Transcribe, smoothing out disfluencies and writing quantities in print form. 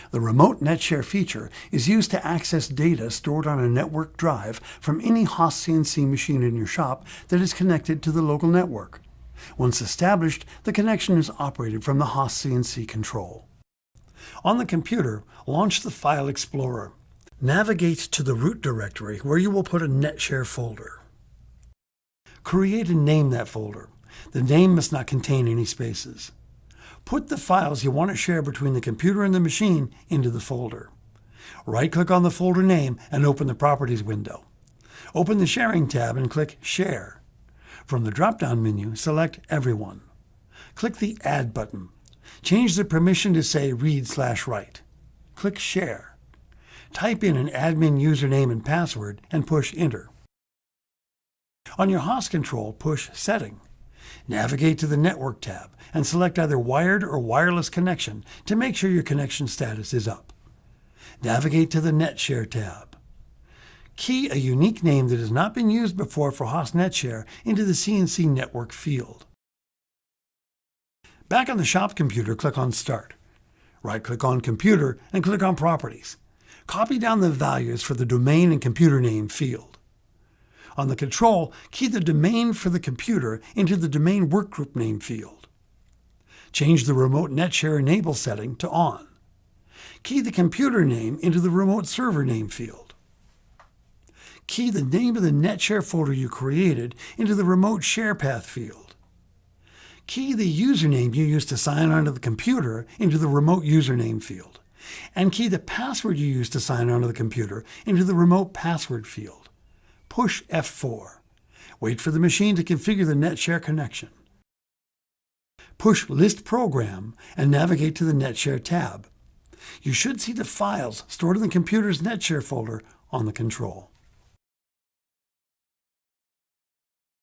The Remote Net Share feature is used to access data stored on a network drive from any Haas CNC machine in your shop that is connected to the local network. Once established, the connection is operated from the Haas CNC control. On the computer, launch the File Explorer. Navigate to the root directory where you will put a NetShare folder. Create and name that folder. The name must not contain any spaces. Put the files you want to share between the computer and the machine into the folder. Right-click on the folder name and open the Properties window. Open the Sharing tab and click Share. From the drop-down menu, select Everyone. Click the Add button. Change the permission to say Read/Write. Click Share. Type in an admin username and password and push Enter. On your Haas control, push Setting. Navigate to the Network tab and select either wired or wireless connection to make sure your connection status is up. Navigate to the NetShare tab. Key a unique name that has not been used before for Haas NetShare into the CNC network field. Back on the shop computer, click on Start. Right-click on Computer and click on Properties. Copy down the values for the domain and computer name field. On the control, key the domain for the computer into the domain workgroup name field. Change the Remote NetShare Enable setting to On. Key the computer name into the remote server name field. Key the name of the NetShare folder you created into the Remote Share Path field. Key the username you used to sign onto the computer into the Remote Username field. And key the password you used to sign onto the computer into the Remote Password field. Push F4. Wait for the machine to configure the NetShare connection. Push List Program and navigate to the NetShare tab. You should see the files stored in the computer's NetShare folder on the control.